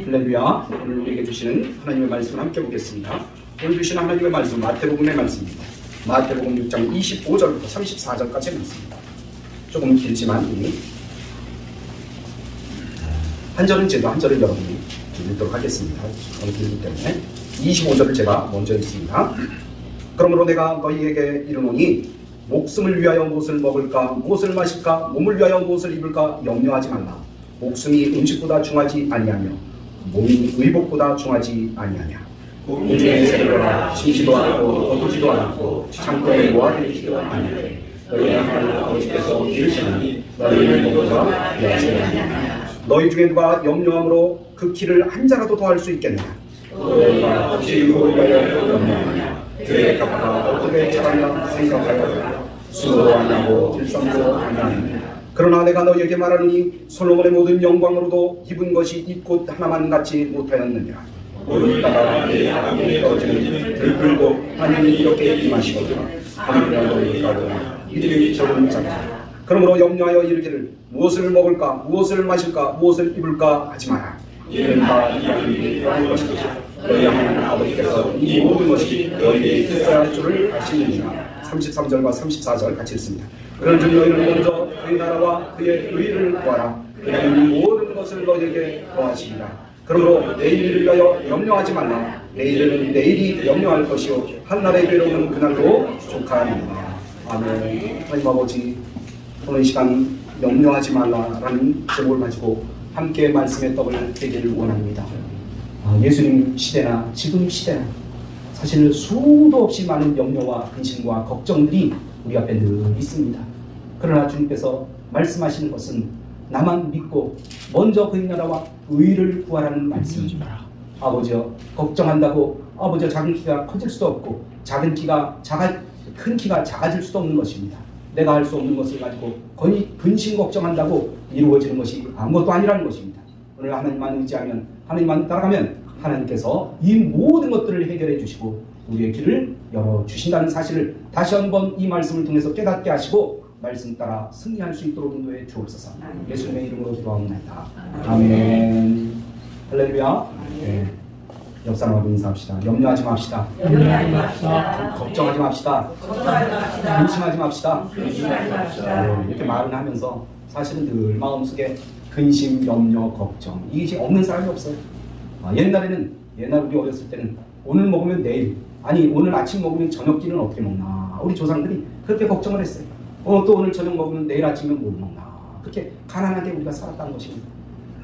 할렐루야. 오늘 우리에게 주시는 하나님의 말씀을 함께 보겠습니다. 오늘 주시는 하나님의 말씀 마태복음의 말씀입니다. 마태복음 6장 25절부터 34절까지의 말씀입니다. 조금 길지만 한 절은 제도 한 절은 여러분이 읽도록 하겠습니다. 너무 길기 때문에 25절을 제가 먼저 읽습니다. 그러므로 내가 너희에게 이르노니 목숨을 위하여 무엇을 먹을까 무엇을 마실까 몸을 위하여 무엇을 입을까 염려하지 말라. 목숨이 음식보다 중하지 아니하며 몸이 의복보다 중하지 아니하냐. 공중에 새들어라 쉬지도 않고 거두지도 않고 창고에 모아두지도 아니하되 너희 하나님 아버지께서 이르시니 너희를 먹어라 여하지 아니하냐. 너희 중에 누가 염려함으로 그 키를 한 자라도 더할 수 있겠느냐. 너희가 어찌 이걸 위하여 염려하느냐. 그의 값가 어떻게 자라냐 생각하여 수고도 아니하고 일상도 아니하느냐. 그러나 내가 너희에게 말하노니 솔로몬의 모든 영광으로도 입은 것이 이 꽃 하나만 갖지 못하였느니라. 오늘따라 내 아궁에 떨어지는 들끓고 하늘이 이렇게 임하시거니와 하늘이라 너희가 이들이 적은 자라. 그러므로 염려하여 이르기를 무엇을 먹을까 무엇을 마실까 무엇을 입을까 하지 마라. 이는 다 이 하늘이 더한 것이다. 너희 하나님 아버지께서 이 모든 것이 너희에게 있어야 할 줄을 아시느니라. 33절과 34절 같이 읽습니다. 그런즉 너희는 먼저 그의 나라와 그의 의를 구하라. 그는 이 모든 것을 너희에게 더하시리라. 그러므로 내일을 위하여 염려하지 말라. 내일은 내일이 염려할 것이요 한날의 괴로움은 그날로 족하니라. 아멘. 하나님 아버지, 오늘 이 시간 염려하지 말라라는 제목을 가지고 함께 말씀의 떡을 되기를 원합니다. 예수님 시대나 지금 시대나 사실 수도 없이 많은 염려와 근심과 걱정들이 우리 앞에 늘 있습니다. 그러나 주님께서 말씀하시는 것은 나만 믿고 먼저 그의 나라와 의를 구하라는 말씀입니다. 아버지여, 걱정한다고 아버지여 작은 키가 커질 수도 없고 큰 키가 작아질 수도 없는 것입니다. 내가 할 수 없는 것을 가지고 근심 걱정한다고 이루어지는 것이 아무것도 아니라는 것입니다. 오늘 하나님만 의지하면 하나님만 따라가면 하나님께서 이 모든 것들을 해결해 주시고 우리의 길을 열어주신다는 사실을 다시 한번 이 말씀을 통해서 깨닫게 하시고 말씀 따라 승리할 수 있도록 인도해 주옵소서. 예수님의 이름으로 기도합니다. 아멘. 할렐루야. 네. 옆 사람하고 인사합시다. 염려하지 맙시다. 걱정하지 맙시다. 근심하지 맙시다. 네, 이렇게 말을 하면서 사실은 늘 마음속에 근심, 염려, 걱정 이게 없는 사람이 없어요. 옛날 우리 어렸을 때는 오늘 먹으면 내일, 아니 오늘 아침 먹으면 저녁끼는 어떻게 먹나, 우리 조상들이 그렇게 걱정을 했어요. 또 오늘 저녁 먹으면 내일 아침에 뭘 먹나, 그렇게 가난하게 우리가 살았다는 것입니다.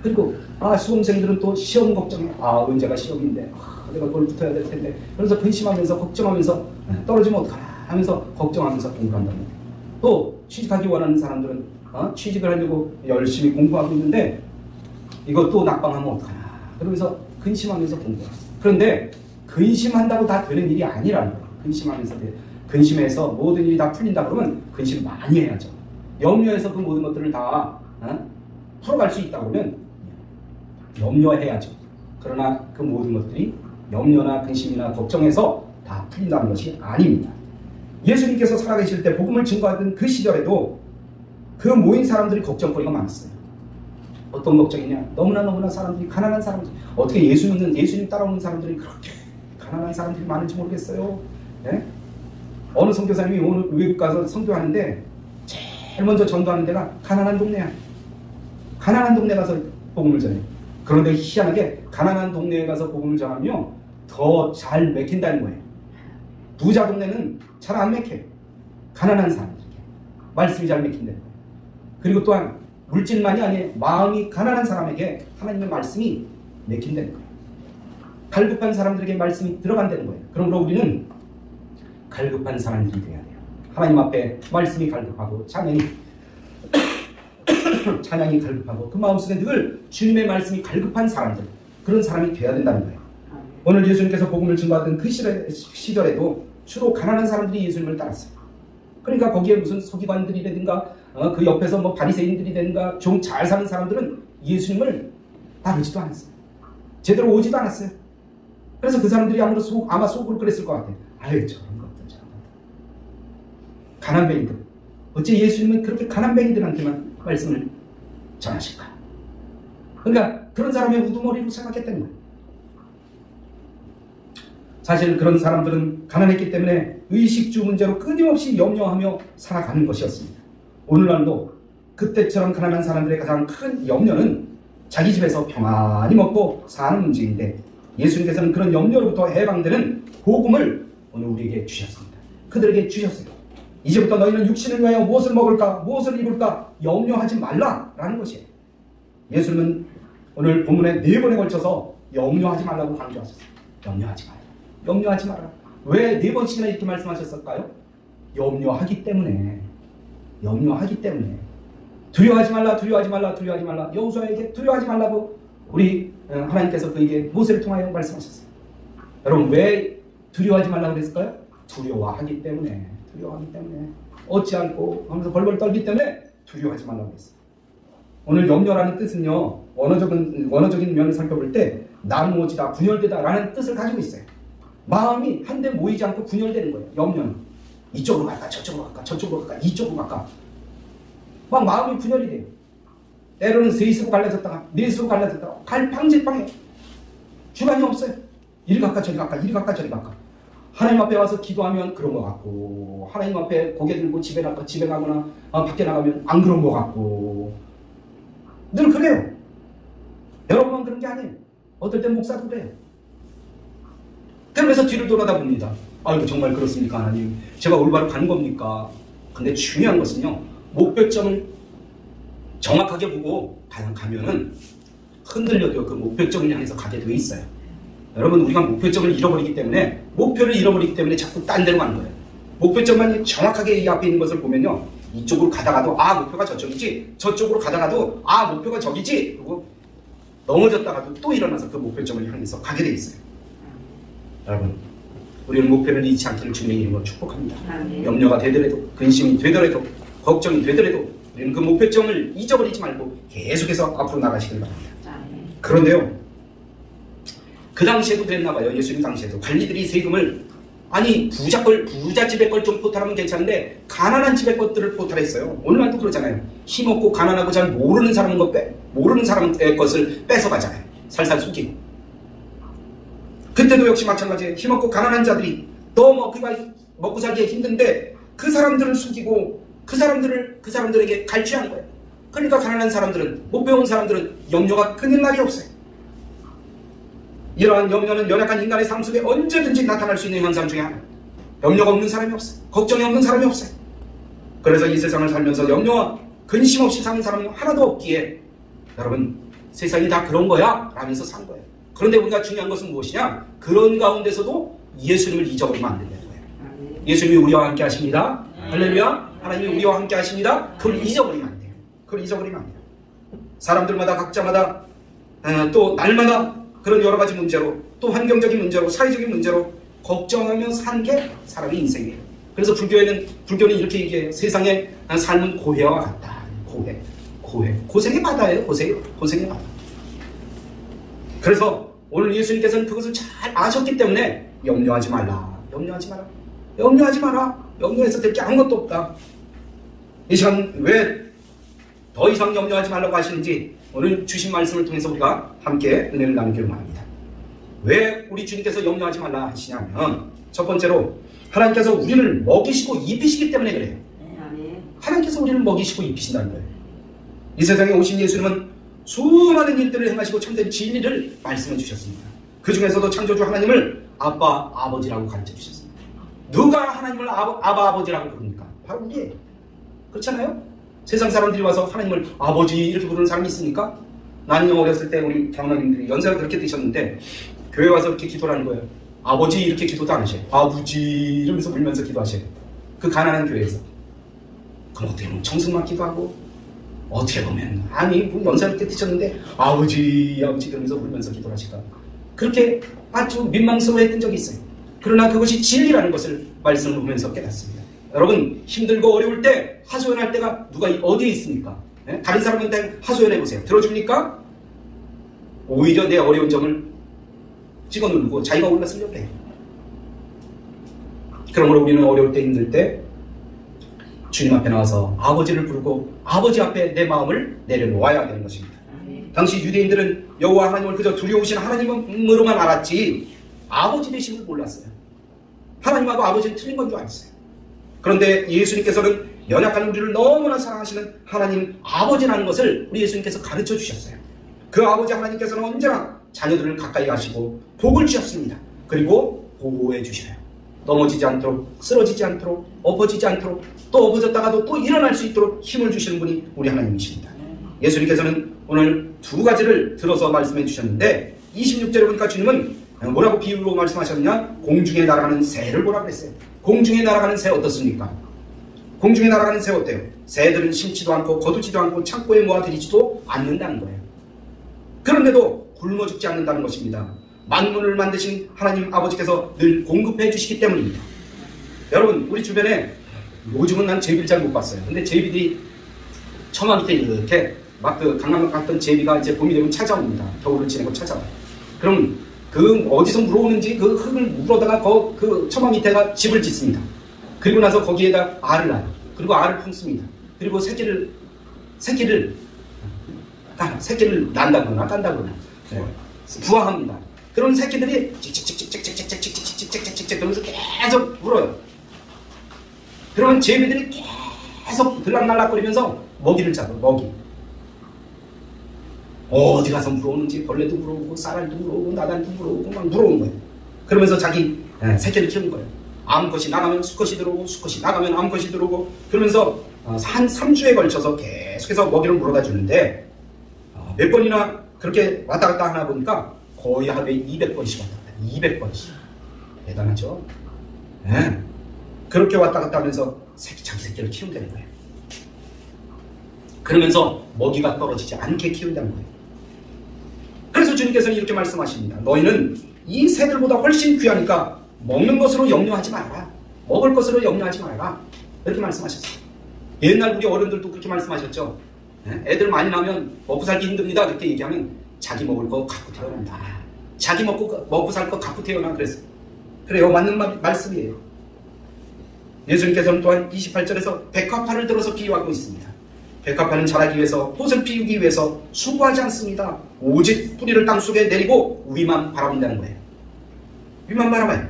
그리고 수험생들은 또 시험 걱정해. 언제가 시험인데 내가 그걸 붙어야 될 텐데, 그래서 근심하면서 걱정하면서 떨어지면 어떡하나 하면서 걱정하면서 공부를 한다는 거예요. 또 취직하기 원하는 사람들은 취직을 하려고 열심히 공부하고 있는데 이거 또 낙방하면 어떡하나 그러면서 근심하면서 공부해요. 그런데 근심한다고 다 되는 일이 아니라는 거예요. 근심해서 모든 일이 다 풀린다 그러면 근심 많이 해야죠. 염려해서 그 모든 것들을 다 풀어갈 수 있다고 그러면 염려해야죠. 그러나 그 모든 것들이 염려나 근심이나 걱정해서 다 풀린다는 것이 아닙니다. 예수님께서 살아계실 때 복음을 증거하던 그 시절에도 그 모인 사람들이 걱정거리가 많았어요. 어떤 걱정이냐? 너무나 사람들이 가난한 사람들, 어떻게 예수님 따라오는 사람들이 그렇게 가난한 사람들이 많은지 모르겠어요. 네? 어느 선교사님이 오늘 외국 가서 선교하는데 제일 먼저 전도하는 데가 가난한 동네야. 가난한 동네 가서 복음을 전해. 그런데 희한하게 가난한 동네에 가서 복음을 전하면 더 잘 맥힌다는 거예요. 부자 동네는 잘 안 맥혀. 가난한 사람들에게 말씀이 잘 맥힌다는 거예요. 그리고 또한 물질만이 아니에요. 마음이 가난한 사람에게 하나님의 말씀이 맥힌다는 거예요. 갈급한 사람들에게 말씀이 들어간다는 거예요. 그러므로 우리는 갈급한 사람들이 되어야 돼요. 하나님 앞에 말씀이 갈급하고 찬양이 갈급하고 그 마음속에 늘 주님의 말씀이 갈급한 사람들, 그런 사람이 되어야 된다는 거예요. 오늘 예수님께서 복음을 증거하던 그 시절에도 주로 가난한 사람들이 예수님을 따랐어요. 그러니까 거기에 무슨 서기관들이라든가 그 옆에서 뭐 바리새인들이라든가 좀 잘 사는 사람들은 예수님을 따르지도 않았어요. 제대로 오지도 않았어요. 그래서 그 사람들이 아마 속으로 그랬을 것 같아요. 아유, 저런 것들. 가난뱅이들. 어째 예수님은 그렇게 가난뱅이들한테만 말씀을 전하실까? 그러니까 그런 사람의 우두머리로 생각했다는 거예요. 사실 그런 사람들은 가난했기 때문에 의식주 문제로 끊임없이 염려하며 살아가는 것이었습니다. 오늘날도 그때처럼 가난한 사람들의 가장 큰 염려는 자기 집에서 평안히 먹고 사는 문제인데, 예수님께서는 그런 염려로부터 해방되는 복음을 오늘 우리에게 주셨습니다. 그들에게 주셨어요. 이제부터 너희는 육신을 위하여 무엇을 먹을까 무엇을 입을까 염려하지 말라라는 것이에요. 예수님은 오늘 본문에 4번에 걸쳐서 염려하지 말라고 강조하셨어요. 염려하지 마라. 염려하지 마라. 왜 4번씩이나 이렇게 말씀하셨을까요? 염려하기 때문에. 염려하기 때문에. 두려워하지 말라, 두려워하지 말라, 두려워하지 말라. 여호수아에게 두려워하지 말라고 우리 하나님께서 그에게 모세를 통하여 말씀하셨어요. 여러분, 왜 두려워하지 말라고 그랬을까요? 두려워하기 때문에. 두려워하기 때문에. 얻지 않고 하면서 벌벌 떨기 때문에 두려워하지 말라고 했어요. 오늘 염려라는 뜻은요, 원어적인 면을 살펴볼 때 나누어지다, 분열되다 라는 뜻을 가지고 있어요. 마음이 한데 모이지 않고 분열되는 거예요. 염려는 이쪽으로 갈까 저쪽으로 갈까 저쪽으로 갈까 이쪽으로 갈까 막 마음이 분열이 돼요. 때로는 셋으로 갈라졌다가 넷으로 갈라졌다가 갈팡질팡해. 주관이 없어요. 이리 갈까 저리 갈까 이리 갈까 저리 갈까. 하나님 앞에 와서 기도하면 그런 것 같고, 하나님 앞에 고개 들고 집에 가거나 밖에 나가면 안 그런 것 같고, 늘 그래요. 여러분만 그런 게 아니에요. 어떨 땐 목사도 그래요. 그러면서 뒤를 돌아다 봅니다. 아이고, 정말 그렇습니까 하나님? 제가 올바로 가는 겁니까? 근데 중요한 것은요, 목표점을 정확하게 보고 가면은 흔들려도 그 목표점을 향해서 가게 돼 있어요. 여러분, 우리가 목표점을 잃어버리기 때문에, 목표를 잃어버리기 때문에 자꾸 딴 데로 가는 거예요. 목표점만 정확하게 이 앞에 있는 것을 보면요, 이쪽으로 가다가도 목표가 저쪽이지, 저쪽으로 가다가도 목표가 저기지, 그리고 넘어졌다가도 또 일어나서 그 목표점을 향해서 가게 돼 있어요. 여러분, 우리는 목표를 잃지 않기를 주님의 이름으로 축복합니다. 염려가 되더라도, 근심이 되더라도, 걱정이 되더라도 우리는 그 목표점을 잊어버리지 말고 계속해서 앞으로 나가시길 바랍니다. 그런데요, 그 당시에도 그랬나 봐요. 예수님 당시에도 관리들이 세금을, 아니 부자 집의 걸 좀 포탈하면 괜찮은데 가난한 집의 것들을 포탈했어요. 오늘날도 그러잖아요. 힘없고 가난하고 잘 모르는 사람의 것을 뺏어가잖아요. 살살 속이고. 그때도 역시 마찬가지예요. 힘없고 가난한 자들이 너무 먹고 살기에 힘든데 그 사람들을 속이고 그 사람들에게 갈취하는 거예요. 그러니까 가난한 사람들은, 못 배운 사람들은 염려가 끊일 날이 없어요. 이러한 염려는 연약한 인간의 삶 속에 언제든지 나타날 수 있는 현상 중에 하나예요. 염려가 없는 사람이 없어요. 걱정이 없는 사람이 없어요. 그래서 이 세상을 살면서 염려와 근심 없이 사는 사람은 하나도 없기에, 여러분, 세상이 다 그런 거야 라면서 산 거예요. 그런데 우리가 중요한 것은 무엇이냐? 그런 가운데서도 예수님을 잊어버리면 안 된다는 거예요. 예수님이 우리와 함께 하십니다. 할렐루야. 하나님이 우리와 함께 하십니다. 그걸 잊어버리면 안 돼요. 그걸 잊어버리면 안 돼요. 사람들마다 각자마다 또 날마다 그런 여러 가지 문제로, 또 환경적인 문제로, 사회적인 문제로 걱정하며 사는 게 사람의 인생이에요. 그래서 불교는 이렇게 얘기해요. 세상의 삶은 고해와 같다. 고생의 바다예요. 고생의 바다. 그래서 오늘 예수님께서는 그것을 잘 아셨기 때문에 염려하지 마라. 염려해서 될 게 아무것도 없다. 이 시간 왜 더 이상 염려하지 말라고 하시는지 오늘 주신 말씀을 통해서 우리가 함께 은혜를 나누기를 원합니다. 왜 우리 주님께서 염려하지 말라 하시냐면, 첫 번째로 하나님께서 우리를 먹이시고 입히시기 때문에 그래요. 하나님께서 우리를 먹이시고 입히신다는 거예요. 이 세상에 오신 예수님은 수많은 일들을 행하시고 참된 진리를 말씀해 주셨습니다. 그 중에서도 창조주 하나님을 아버지라고 가르쳐 주셨습니다. 누가 하나님을 아버지라고 부릅니까? 바로 우리예요. 그렇잖아요? 세상 사람들이 와서 하나님을 아버지 이렇게 부르는 사람이 있습니까? 나는 어렸을 때 우리 장로님들이 연세가 그렇게 드셨는데 교회 와서 이렇게 기도를 하는 거예요. 아버지 이렇게 기도도 안 하셔요. 아버지 이러면서 울면서 기도하셔요. 그 가난한 교회에서. 그럼 어떻게 보면 청승만 기도하고, 어떻게 보면 연세가 그렇게 드셨는데 아버지 이러면서 울면서 기도를 하실까. 그렇게 아주 민망스러워했던 적이 있어요. 그러나 그것이 진리라는 것을 말씀을 보면서 깨닫습니다. 여러분, 힘들고 어려울 때 하소연할 때가 누가 어디에 있습니까? 네? 다른 사람한테 하소연해 보세요. 들어줍니까? 오히려 내 어려운 점을 찍어 누르고 자기가 올랐으려고 해요. 그러므로 우리는 어려울 때, 힘들 때 주님 앞에 나와서 아버지를 부르고 아버지 앞에 내 마음을 내려놓아야 되는 것입니다. 당시 유대인들은 여호와 하나님을 그저 두려우신 하나님으로만 알았지 아버지 되심을 몰랐어요. 하나님하고 아버지는 틀린 건 줄 알았어요. 그런데 예수님께서는 연약한 우리를 너무나 사랑하시는 하나님 아버지라는 것을 우리 예수님께서 가르쳐 주셨어요. 그 아버지 하나님께서는 언제나 자녀들을 가까이 하시고 복을 주셨습니다. 그리고 보호해 주셔요. 넘어지지 않도록, 쓰러지지 않도록, 엎어지지 않도록, 또 엎어졌다가도 또 일어날 수 있도록 힘을 주시는 분이 우리 하나님이십니다. 예수님께서는 오늘 두 가지를 들어서 말씀해 주셨는데 26절에 보니까 주님은 뭐라고 비유로 말씀하셨느냐? 공중에 날아가는 새를 보라고 했어요. 공중에 날아가는 새 어떻습니까? 공중에 날아가는 새 어때요? 새들은 심지도 않고 거두지도 않고 창고에 모아들이지도 않는다는 거예요. 그런데도 굶어 죽지 않는다는 것입니다. 만물을 만드신 하나님 아버지께서 늘 공급해 주시기 때문입니다. 여러분, 우리 주변에 요즘은 난 제비를 잘 못 봤어요. 근데 제비들이 처마 밑에 이렇게 막 그 강남 갔던 제비가 이제 봄이 되면 찾아옵니다. 겨울을 지내고 찾아와요. 그럼 그 어디서 물어오는지 그 흙을 물어다가 그 처마 밑에가 집을 짓습니다. 그리고 나서 거기에다 알을 낳아요. 그리고 알을 품습니다. 그리고 새끼를 난다거나 깐다거나 부화합니다. 그런 새끼들이 칙칙칙칙칙칙칙칙칙칙칙칙 그러면서 계속 물어요. 그러면 제비들이 계속 들락날락거리면서 먹이를 잡아요. 먹이. 어디 가서 물어오는지 벌레도 물어오고 쌀알도 물어오고 나단도 물어오고 막 물어오는 거예요. 그러면서 자기 새끼를 키우는 거예요. 암컷이 나가면 수컷이 들어오고 수컷이 나가면 암컷이 들어오고 그러면서 한 3주에 걸쳐서 계속해서 먹이를 물어다 주는데 몇 번이나 그렇게 왔다 갔다 하나 보니까 거의 하루에 200번씩 왔다 갔다 200번씩. 대단하죠? 네. 그렇게 왔다 갔다 하면서 자기 새끼를 키운다는 거예요. 그러면서 먹이가 떨어지지 않게 키운다는 거예요. 그래서 주님께서는 이렇게 말씀하십니다. 너희는 이 새들보다 훨씬 귀하니까 먹는 것으로 염려하지 말아라. 먹을 것으로 염려하지 말아라. 이렇게 말씀하셨어요. 옛날 우리 어른들도 그렇게 말씀하셨죠. 애들 많이 나면 먹고 살기 힘듭니다. 그렇게 얘기하면 자기 먹을 거 갖고 태어난다. 자기 먹고 살 거 갖고 태어나. 그랬어요. 그래요. 맞는 말씀이에요. 예수님께서는 또한 28절에서 백합화를 들어서 비유하고 있습니다. 백합화는 자라기 위해서 꽃을 피우기 위해서 수고하지 않습니다. 오직 뿌리를 땅속에 내리고 위만 바라본다는 거예요. 위만 바라봐요.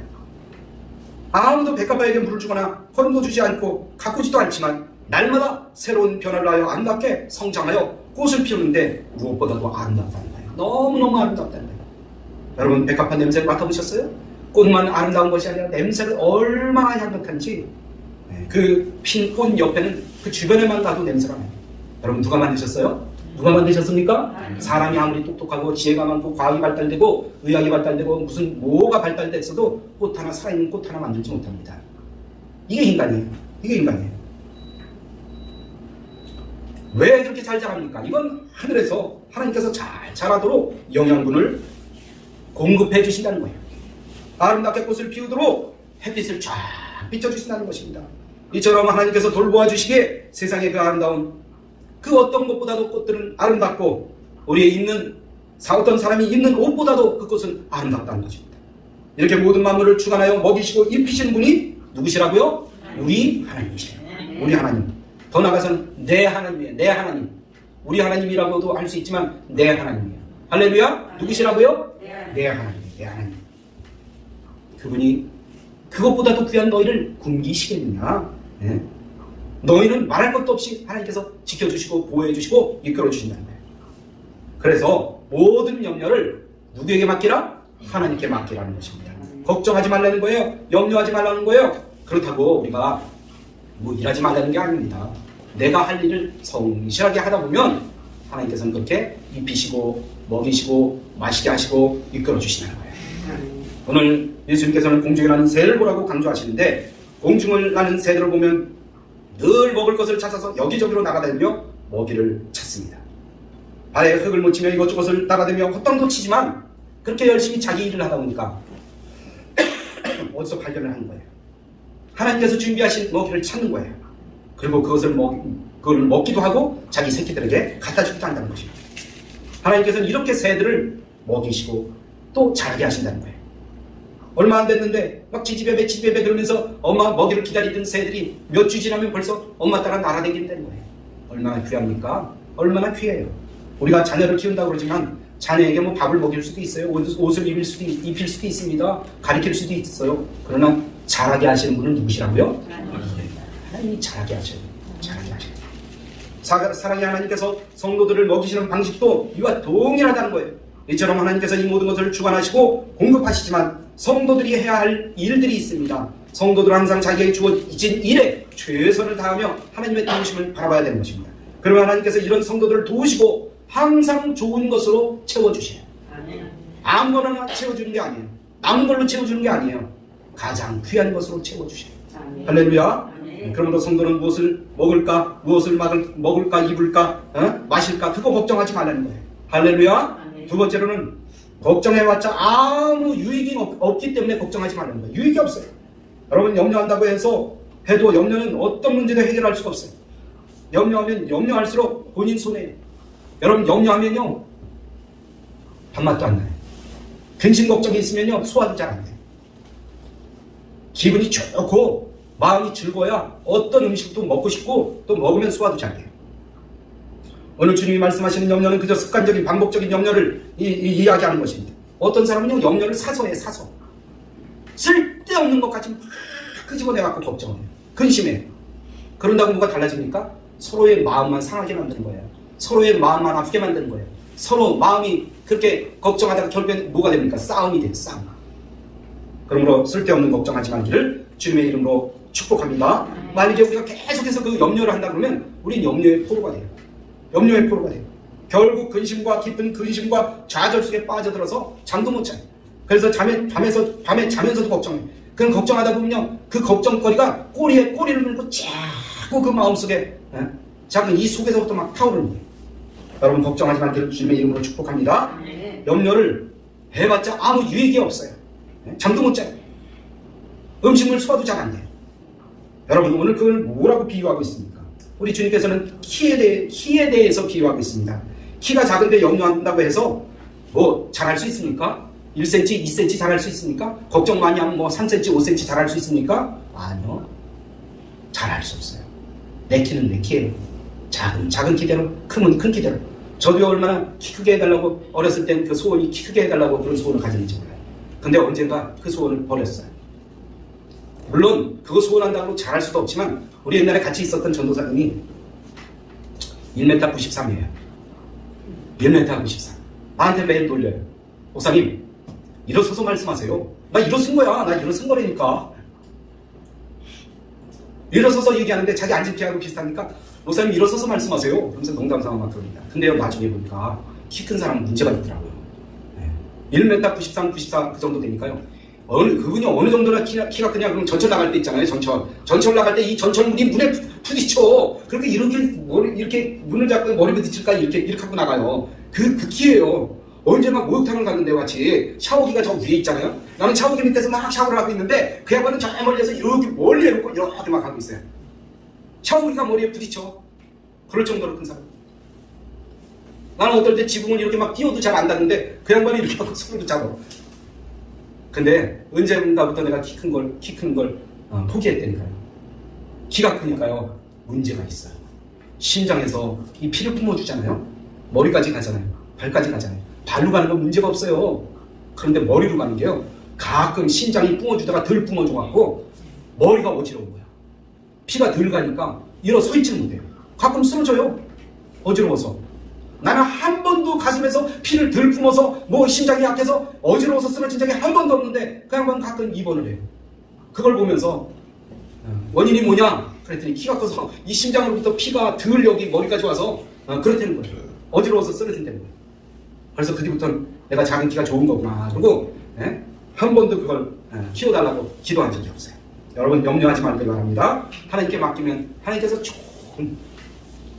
아무도 백합화에게 물을 주거나 거름도 주지 않고 가꾸지도 않지만 날마다 새로운 변화를 하여 아름답게 성장하여 꽃을 피우는데 무엇보다도 아름답다는 거예요. 너무너무 아름답다는 거예요. 여러분, 백합화 냄새를 맡아보셨어요? 꽃만 아름다운 것이 아니라 냄새를 얼마나 향긋한지 그 핀 꽃 옆에는 그 주변에만 가도 냄새가 나요. 여러분, 누가 만드셨어요? 누가 만드셨습니까? 사람이 아무리 똑똑하고 지혜가 많고 과학이 발달되고 의학이 발달되고 무슨 뭐가 발달됐어도 꽃 하나, 살아있는 꽃 하나 만들지 못합니다. 이게 인간이에요. 이게 인간이에요. 왜 그렇게 잘 자랍니까? 이건 하늘에서 하나님께서 잘 자라도록 영양분을 공급해 주신다는 거예요. 아름답게 꽃을 피우도록 햇빛을 쫙 비춰주신다는 것입니다. 이처럼 하나님께서 돌보아 주시기에 세상의 그 아름다운 그 어떤 것보다도 꽃들은 아름답고 우리의 어떤 사람이 입는 옷보다도 그 꽃은 아름답다는 것입니다. 이렇게 모든 만물을 주관하여 먹이시고 입히시는 분이 누구시라고요? 우리 하나님이시죠. 우리 하나님. 더 나아가서는 내 하나님이에요. 내 하나님. 우리 하나님이라고도 할 수 있지만 내 하나님이에요. 할렐루야. 누구시라고요? 내 하나님. 내 하나님. 그분이 그것보다도 귀한 너희를 굶기시겠느냐? 네. 너희는 말할 것도 없이 하나님께서 지켜주시고 보호해주시고 이끌어주신다는 거예요. 그래서 모든 염려를 누구에게 맡기라? 하나님께 맡기라는 것입니다. 걱정하지 말라는 거예요. 염려하지 말라는 거예요. 그렇다고 우리가 뭐 일하지 말라는 게 아닙니다. 내가 할 일을 성실하게 하다 보면 하나님께서는 그렇게 입히시고 먹이시고 마시게 하시고 이끌어주시는 거예요. 오늘 예수님께서는 공중에 나는 새를 보라고 강조하시는데 공중을 나는 새들을 보면 늘 먹을 것을 찾아서 여기저기로 나가다니며 먹이를 찾습니다. 발에 흙을 묻히며 이것저것을 따라다니며 헛땅도 치지만 그렇게 열심히 자기 일을 하다 보니까 어디서 발견을 하는 거예요. 하나님께서 준비하신 먹이를 찾는 거예요. 그리고 그걸 먹기도 하고 자기 새끼들에게 갖다 주기도 한다는 것입니다. 하나님께서는 이렇게 새들을 먹이시고 또 자라게 하신다는 거예요. 얼마 안 됐는데 막 지지배배 그러면서 엄마 먹이를 기다리던 새들이 몇 주 지나면 벌써 엄마 따라 날아다닌다는 거예요. 얼마나 귀합니까? 얼마나 귀해요. 우리가 자녀를 키운다고 그러지만 자녀에게 뭐 밥을 먹일 수도 있어요. 옷을 입힐 수도 있습니다. 가르칠 수도 있어요. 그러나 잘하게 하시는 분은 누구시라고요? 하나님이 잘하게 하셔요. 잘하게 하셔요. 사랑의 하나님께서 성도들을 먹이시는 방식도 이와 동일하다는 거예요. 이처럼 하나님께서 이 모든 것을 주관하시고 공급하시지만 성도들이 해야 할 일들이 있습니다. 성도들은 항상 자기에게 주어진 일에 최선을 다하며 하나님의 도우심을 바라봐야 되는 것입니다. 그러면 하나님께서 이런 성도들을 도우시고 항상 좋은 것으로 채워주셔요. 아무거나 채워주는 게 아니에요. 남은 걸로 채워주는 게 아니에요. 가장 귀한 것으로 채워주셔요. 할렐루야. 그러므로 성도는 무엇을 먹을까, 무엇을 먹을까, 입을까, 마실까, 그거 걱정하지 말라는 거예요. 할렐루야. 두 번째로는 걱정해봤자 아무 유익이 없기 때문에 걱정하지 말라는 거예요. 유익이 없어요. 여러분 염려한다고 해도 염려는 어떤 문제도 해결할 수가 없어요. 염려하면 염려할수록 본인 손해예요. 여러분 염려하면요 밥맛도 안 나요. 근심 걱정이 있으면요 소화도 잘 안 돼요. 기분이 좋고 마음이 즐거워야 어떤 음식도 먹고 싶고 또 먹으면 소화도 잘 돼요. 오늘 주님이 말씀하시는 염려는 그저 습관적인 반복적인 염려를 이야기하는 것입니다. 어떤 사람은요 염려를 사서 해요. 사서 쓸데없는 것까지 막 끄집어내갖고 걱정해요. 근심해요. 그런다고 뭐가 달라집니까? 서로의 마음만 상하게 만드는 거예요. 서로의 마음만 아프게 만드는 거예요. 서로 마음이 그렇게 걱정하다가 결국엔 뭐가 됩니까? 싸움이 돼요. 싸움. 그러므로 쓸데없는 걱정하지 말기를 주님의 이름으로 축복합니다. 만약에 우리가 계속해서 그 염려를 한다 그러면 우린 염려의 포로가 돼요. 염려의 포로가 돼요. 결국 근심과 깊은 근심과 좌절 속에 빠져들어서 잠도 못 자요. 그래서 밤에 자면서도 걱정해요. 그럼 걱정하다 보면요 그 걱정거리가 꼬리에 꼬리를 물고 자꾸 그 마음속에 자꾸 이 속에서부터 막 타오르는 거예요. 여러분 걱정하지 말기를 주님의 이름으로 축복합니다. 염려를 해봤자 아무 유익이 없어요. 잠도 못 자요. 음식물 소화도 잘 안 돼요. 여러분 오늘 그걸 뭐라고 비유하고 있습니까? 우리 주님께서는 키에 대해서 비유하고 있습니다. 키가 작은데 염려한다고 해서 뭐 잘할 수 있습니까? 1cm, 2cm 잘할 수 있습니까? 걱정 많이 하면 뭐 3cm, 5cm 잘할 수 있습니까? 아니요. 잘할 수 없어요. 내 키는 내 키예요. 작은 키대로, 크면 큰 키대로. 저도 얼마나 키 크게 해달라고 어렸을 땐 그 소원이 키 크게 해달라고 그런 소원을 가졌는지 몰라요. 근데 언젠가 그 소원을 버렸어요. 물론 그거 소원한다고 잘할 수도 없지만 우리 옛날에 같이 있었던 전도사님이 1m 93이에요. 1m 93. 나한테 매일 놀려요. 목사님 일어서서 말씀하세요. 나 일어선 거야. 나 일어선 거라니까. 일어서서 얘기하는데 자기 앉은 키하고 비슷하니까 목사님 일어서서 말씀하세요. 그러면서 농담삼아 막 그럽니다. 근데요 나중에 보니까 키 큰 사람은 문제가 있더라고요. 1m 93, 94 그 정도 되니까요. 그분이 어느 정도나 키가 크냐 그럼 전철 나갈 때 있잖아요. 전철 나갈 때 이 전철문이 문에 부딪혀. 그렇게 이렇게 문을 잡고 머리 부딪힐까 이렇게 하고 나가요. 그 키예요. 언제 막 목욕탕을 갔는데 마치 샤워기가 저 위에 있잖아요. 나는 샤워기 밑에서 막 샤워를 하고 있는데 그 양반은 저 멀리에서 이렇게 멀리 해놓고 이렇게 막 하고 있어요. 샤워기가 머리에 부딪혀. 그럴 정도로 큰 사람. 나는 어떨 때 지붕을 이렇게 막 띄워도 잘 안 닿는데 그 양반이 이렇게 막 손으로 잡아. 근데 언젠가부터 내가 키 큰 걸 포기했다니까요. 키가 크니까요 문제가 있어요. 심장에서 이 피를 뿜어주잖아요. 머리까지 가잖아요. 발까지 가잖아요. 발로 가는 건 문제가 없어요. 그런데 머리로 가는 게요 가끔 심장이 뿜어주다가 덜 뿜어줘갖고 머리가 어지러운 거야. 피가 덜 가니까 일어서 있지를 못해요. 가끔 쓰러져요. 어지러워서. 나는 한 번도 가슴에서 피를 덜 뿜어서 뭐 심장이 약해서 어지러워서 쓰러진 적이 한 번도 없는데 그 양반 가끔 입원을 해요. 그걸 보면서 원인이 뭐냐 그랬더니 키가 커서 이 심장으로부터 피가 덜 여기 머리까지 와서 그렇다는 거예요. 어지러워서 쓰러진다는 거예요. 그래서 그 뒤부터는 내가 작은 키가 좋은 거구나 그리고 한 번도 그걸 키워달라고 기도한 적이 없어요. 여러분 염려하지 말길 바랍니다. 하나님께 맡기면 하나님께서 조금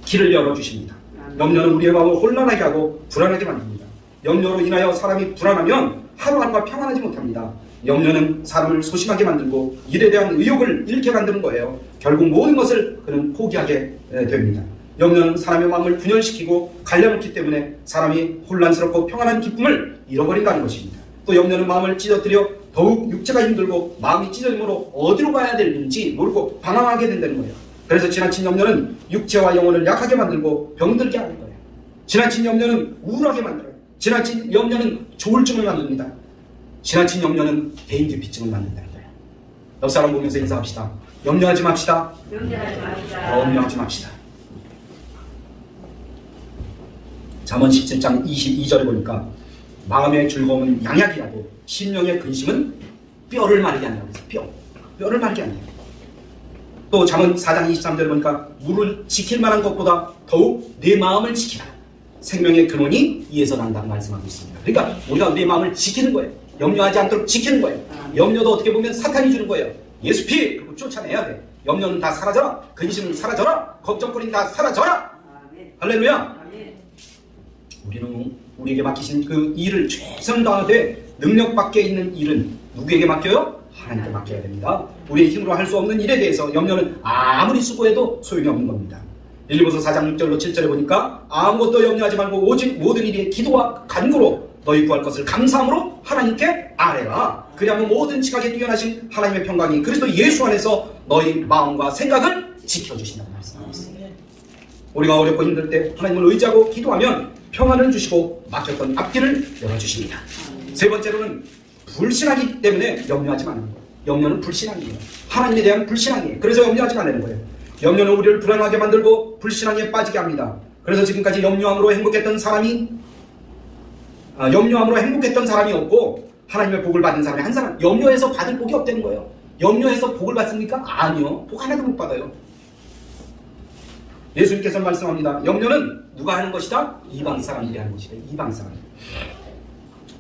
길을 열어주십니다. 염려는 우리의 마음을 혼란하게 하고 불안하게 만듭니다. 염려로 인하여 사람이 불안하면 하루하루가 평안하지 못합니다. 염려는 사람을 소심하게 만들고 일에 대한 의욕을 잃게 만드는 거예요. 결국 모든 것을 그는 포기하게 됩니다. 염려는 사람의 마음을 분열시키고 갈라놓기 때문에 사람이 혼란스럽고 평안한 기쁨을 잃어버린다는 것입니다. 또 염려는 마음을 찢어뜨려 더욱 육체가 힘들고 마음이 찢어짐으로 어디로 가야 될지 모르고 방황하게 된다는 거예요. 그래서 지나친 염려는 육체와 영혼을 약하게 만들고 병들게 하는 거예요. 지나친 염려는 우울하게 만들어요. 지나친 염려는 조울증을 만듭니다. 지나친 염려는 대인기피증을 만든다는 거예요. 옆 사람 보면서 인사합시다. 염려하지 맙시다. 염려하지 맙시다. 잠언 17장 22절에 보니까 마음의 즐거움은 양약이라도 심령의 근심은 뼈를 마르게 한다고 했어요. 뼈를 마르게 한다. 또 잠언 4장 23절에 보니까 물을 지킬 만한 것보다 더욱 내 마음을 지키라. 생명의 근원이 이에서 난다고 말씀하고 있습니다. 그러니까 우리가 내 마음을 지키는 거예요. 염려하지 않도록 지키는 거예요. 염려도 어떻게 보면 사탄이 주는 거예요. 예수 피! 그리고 쫓아내야 돼. 염려는 다 사라져라. 근심은 사라져라. 걱정거리는 다 사라져라. 할렐루야. 우리는 우리에게 맡기신 그 일을 최선을 다하되 능력 밖에 있는 일은 누구에게 맡겨요? 하나님께 맡겨야 됩니다. 우리의 힘으로 할 수 없는 일에 대해서 염려는 아무리 수고해도 소용이 없는 겁니다. 빌립보서 4장 6절로 7절에 보니까 아무것도 염려하지 말고 오직 모든 일에 기도와 간구로 너희 구할 것을 감사함으로 하나님께 아뢰라. 그리하면 모든 지각에 뛰어나신 하나님의 평강이 그리스도 예수 안에서 너희 마음과 생각을 지켜주신다고 말씀하고 있습니다. 우리가 어렵고 힘들 때 하나님을 의지하고 기도하면 평안을 주시고 막혔던 앞길을 열어주십니다. 세 번째로는 불신하기 때문에 염려하지 말는 거예요. 염려는 불신앙이에요. 하나님에 대한 불신앙이에요. 그래서 염려하지 말라는 거예요. 염려는 우리를 불안하게 만들고 불신앙에 빠지게 합니다. 그래서 지금까지 염려함으로 행복했던 사람이 없고 하나님의 복을 받은 사람이 한 사람, 염려해서 받을 복이 없다는 거예요. 염려해서 복을 받습니까? 아니요. 복 하나도 못 받아요. 예수님께서 말씀합니다. 염려는 누가 하는 것이다? 이방 사람들이 하는 것이다.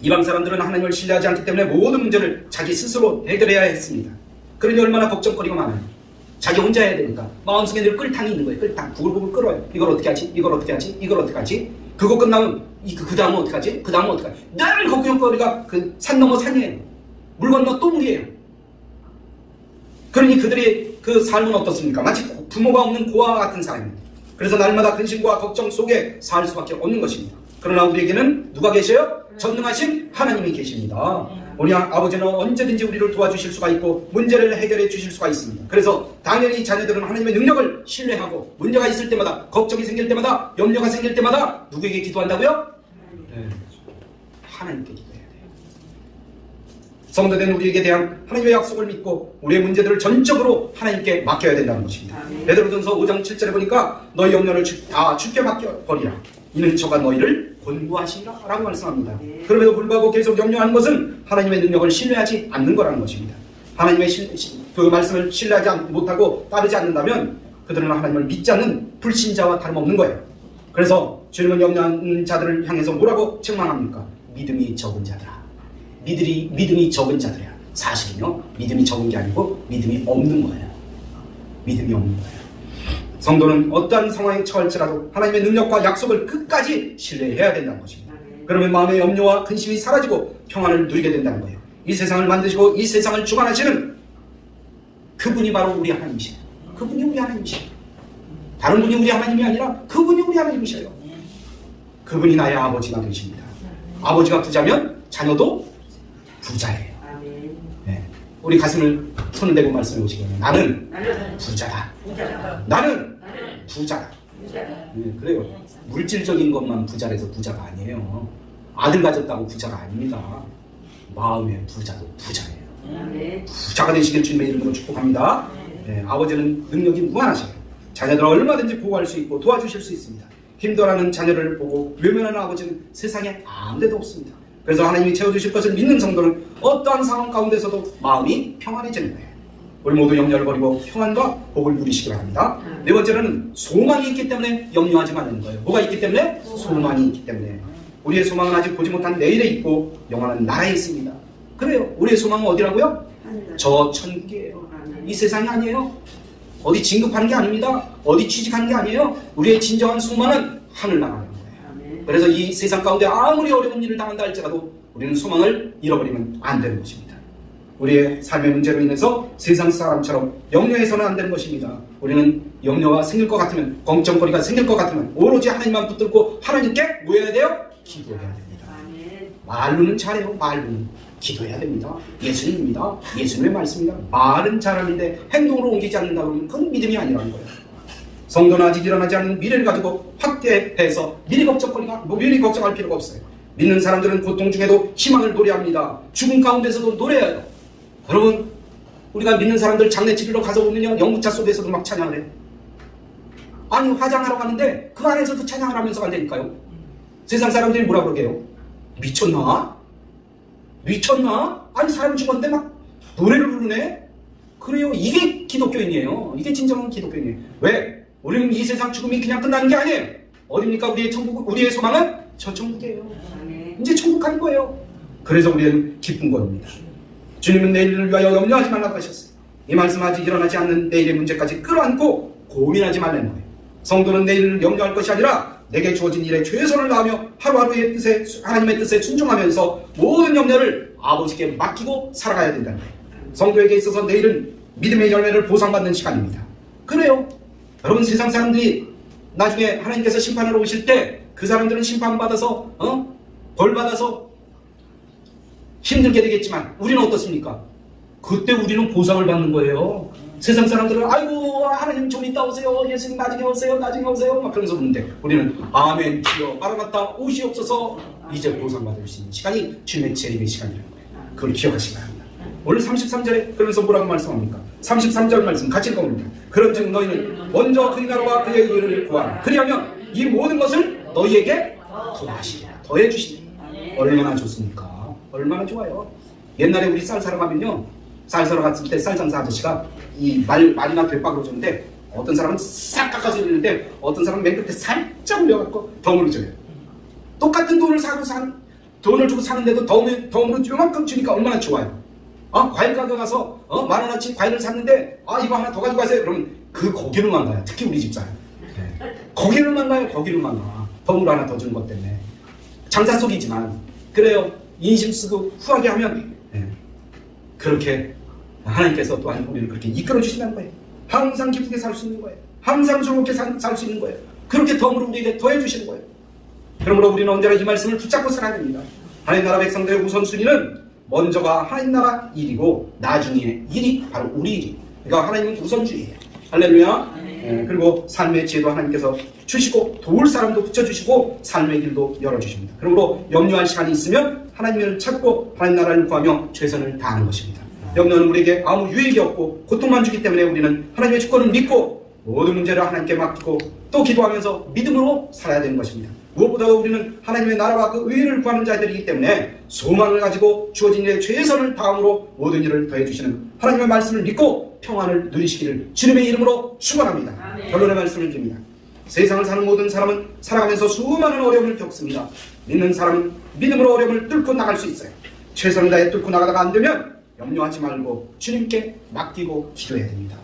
이방 사람들은 하나님을 신뢰하지 않기 때문에 모든 문제를 자기 스스로 해결해야 했습니다. 그러니 얼마나 걱정거리가 많아요. 자기 혼자 해야 되니까 마음속에 늘 끌탕이 있는 거예요. 끌탕 부글부글 끓어요. 이걸 어떻게 하지? 이걸 어떻게 하지? 이걸 어떻게 하지? 그거 끝나면 그 다음은 어떻게 하지? 그 다음은 어떻게 하지? 늘 걱정거리가 그 산 넘어 산이에요. 물 건너 또 물이에요. 그러니 그들의 그 삶은 어떻습니까? 마치 부모가 없는 고아와 같은 삶입니다. 그래서 날마다 근심과 걱정 속에 살 수밖에 없는 것입니다. 그러나 우리에게는 누가 계셔요? 전능하신 하나님이 계십니다. 우리 아버지는 언제든지 우리를 도와주실 수가 있고 문제를 해결해 주실 수가 있습니다. 그래서 당연히 자녀들은 하나님의 능력을 신뢰하고 문제가 있을 때마다, 걱정이 생길 때마다, 염려가 생길 때마다 누구에게 기도한다고요? 네. 하나님께 기도해야 돼요. 성도된 우리에게 대한 하나님의 약속을 믿고 우리의 문제들을 전적으로 하나님께 맡겨야 된다는 것입니다. 베드로전서 5장 7절에 보니까 너희 염려를 다 주께 맡겨버리라. 이는 저가 너희를 권고하시리라 라고 말씀합니다. 그럼에도 불구하고 계속 염려하는 것은 하나님의 능력을 신뢰하지 않는 거라는 것입니다. 하나님의 그 말씀을 신뢰하지 못하고 따르지 않는다면 그들은 하나님을 믿지 않는 불신자와 다름없는 거예요. 그래서 주님은 염려하는 자들을 향해서 뭐라고 책망합니까? 믿음이 적은 자들아. 믿음이 적은 자들이야. 사실은요, 믿음이 적은 게 아니고 믿음이 없는 거예요. 믿음이 없는 거예요. 성도는 어떠한 상황에 처할지라도 하나님의 능력과 약속을 끝까지 신뢰해야 된다는 것입니다. 그러면 마음의 염려와 근심이 사라지고 평안을 누리게 된다는 거예요. 이 세상을 만드시고 이 세상을 주관하시는 그분이 바로 우리 하나님이시에요. 그분이 우리 하나님이시에요. 다른 분이 우리 하나님이 아니라 그분이 우리 하나님이시에요. 그분이 나의 아버지가 되십니다. 아버지가 부자면 자녀도 부자예요. 네. 우리 가슴을 손을 대고 말씀해 보시기 바랍니다. 나는 부자다. 나는 부자다. 네, 그래요. 물질적인 것만 부자라서 부자가 아니에요. 아들 가졌다고 부자가 아닙니다. 마음의 부자도 부자예요. 부자가 되시길 주님의 이름으로 축복합니다. 네, 아버지는 능력이 무한하셔요. 자녀들을 얼마든지 보호할 수 있고 도와주실 수 있습니다. 힘들어하는 자녀를 보고 외면하는 아버지는 세상에 아무데도 없습니다. 그래서 하나님이 채워주실 것을 믿는 성도는 어떠한 상황 가운데서도 마음이 평안해지는 거예요. 우리 모두 염려를 버리고 평안과 복을 누리시기 바랍니다. 네 번째로는 소망이 있기 때문에 염려하지 말라는 거예요. 뭐가 있기 때문에? 소망이 있기 때문에. 우리의 소망은 아직 보지 못한 내일에 있고 영원한 나라에 있습니다. 그래요. 우리의 소망은 어디라고요? 저 천국이에요. 이 세상이 아니에요. 어디 진급하는 게 아닙니다. 어디 취직하는 게 아니에요. 우리의 진정한 소망은 하늘나라라는 거예요. 그래서 이 세상 가운데 아무리 어려운 일을 당한다 할지라도 우리는 소망을 잃어버리면 안 되는 것입니다. 우리의 삶의 문제로 인해서 세상 사람처럼 염려해서는 안 되는 것입니다. 우리는 염려가 생길 것 같으면, 걱정거리가 생길 것 같으면 오로지 하나님만 붙들고 하나님께 뭐 해야 돼요? 기도해야 됩니다. 말로는 잘해요. 말로는. 기도해야 됩니다. 예수님입니다. 예수님의 말씀입니다. 말은 잘하는데 행동으로 옮기지 않는다 그러면 그건 믿음이 아니라는 거예요. 성도는 아직 일어나지 않는 미래를 가지고 확대해서 미리 걱정할 필요가 없어요. 믿는 사람들은 고통 중에도 희망을 노래합니다. 죽음 가운데서도 노래해요. 여러분, 우리가 믿는 사람들 장례 치르러 가서 보면요, 연구차 속에서도 막 찬양을 해요. 아니, 화장하러 가는데 그 안에서도 찬양을 하면서 간다니까요. 세상 사람들이 뭐라 그러게요? 미쳤나? 미쳤나? 아니, 사람 죽었는데 막 노래를 부르네? 그래요. 이게 기독교인이에요. 이게 진정한 기독교인이에요. 왜? 우리는 이 세상 죽음이 그냥 끝나는 게 아니에요. 어딥니까? 우리의 소망은 저 천국이에요. 이제 천국 갈 거예요. 그래서 우리는 기쁜 겁니다. 주님은 내일을 위하여 염려하지 말라고 하셨어요. 이 말씀 아직 일어나지 않는 내일의 문제까지 끌어안고 고민하지 말라는 거예요. 성도는 내일을 염려할 것이 아니라 내게 주어진 일에 최선을 다하며 하루하루의 뜻에, 하나님의 뜻에 순종하면서 모든 염려를 아버지께 맡기고 살아가야 된다는 거예요. 성도에게 있어서 내일은 믿음의 열매를 보상받는 시간입니다. 그래요. 여러분, 세상 사람들이 나중에 하나님께서 심판하러 오실 때 그 사람들은 심판받아서 벌받아서 힘들게 되겠지만 우리는 어떻습니까? 그때 우리는 보상을 받는 거예요. 세상 사람들은 아이고 하나님 좀 이따 오세요, 예수님 나중에 오세요, 나중에 오세요 막 그러면서 부르는데 우리는 아멘 주여 마라나타 오시옵소서, 이제 보상받을 수 있는 시간이 주님의 재림의 시간이라는 거예요. 그걸 기억하시기 바랍니다. 오늘 33절에 그러면서 뭐라고 말씀합니까? 33절 말씀 같이 읽어봅니다. 그런즉 너희는 먼저 그의 나라와 그의 의를 구하라. 그리하면 이 모든 것을 너희에게 더하시리라. 더해주시리라. 얼마나 좋습니까? 얼마나 좋아요. 옛날에 우리 쌀 사러 가면요, 쌀 사러 갔을 때 쌀 장사 아저씨가 이 말이나 대박으로 줬는데 어떤 사람은 싹 깎아서 주는데 어떤 사람은 맨 끝에 살짝 올려갖고 덤으로 줘요. 똑같은 돈을 주고 사는데도 덤으로 요만큼 주니까 얼마나 좋아요. 과일 가게 가서 10,000원어치 과일을 샀는데 이거 하나 더 가지고 가세요. 그러면 그 거기로만 가요. 특히 우리 집사람. 네. 거기로만 가요. 거기로만 가. 덤으로 하나 더 주는 것 때문에. 장사 속이지만 그래요. 인심 쓰고 후하게 하면 그렇게 하나님께서 또한 우리를 그렇게 이끌어 주신다는 거예요. 항상 기쁘게 살 수 있는 거예요. 항상 즐겁게 살 수 있는 거예요. 그렇게 덤으로 우리에게 더해 주시는 거예요. 그러므로 우리는 언제나 이 말씀을 붙잡고 살아야 됩니다. 하나님 나라 백성들의 우선순위는 먼저가 하나님 나라 일이고 나중에 일이 바로 우리 일이. 그러니까 하나님은 우선주의예요. 할렐루야. 그리고 삶의 지혜도 하나님께서 주시고 도울 사람도 붙여주시고 삶의 길도 열어주십니다. 그러므로 염려할 시간이 있으면 하나님을 찾고 하나님 나라를 구하며 최선을 다하는 것입니다. 염려는 우리에게 아무 유익이 없고 고통만 주기 때문에 우리는 하나님의 주권을 믿고 모든 문제를 하나님께 맡기고 또 기도하면서 믿음으로 살아야 되는 것입니다. 무엇보다도 우리는 하나님의 나라와 그 의를 구하는 자들이기 때문에 소망을 가지고 주어진 일에 최선을 다함으로 모든 일을 더해주시는 하나님의 말씀을 믿고 평안을 누리시기를 주님의 이름으로 축원합니다. 결론의 말씀을 드립니다. 세상을 사는 모든 사람은 살아가면서 수많은 어려움을 겪습니다. 믿는 사람은 믿음으로 어려움을 뚫고 나갈 수 있어요. 최선을 다해 뚫고 나가다가 안 되면 염려하지 말고 주님께 맡기고 기도해야 됩니다.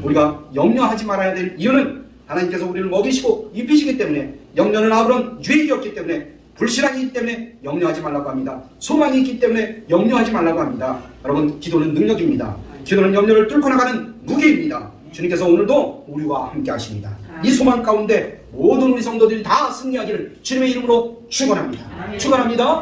우리가 염려하지 말아야 될 이유는 하나님께서 우리를 먹이시고 입히시기 때문에, 염려는 아무런 유익이 없기 때문에, 불신앙이 있기 때문에 염려하지 말라고 합니다. 소망이 있기 때문에 염려하지 말라고 합니다. 여러분, 기도는 능력입니다. 기도는 염려를 뚫고 나가는 무기입니다. 주님께서 오늘도 우리와 함께 하십니다. 이 소망 가운데 모든 우리 성도들이 다 승리하기를 주님의 이름으로 축원합니다. 축원합니다.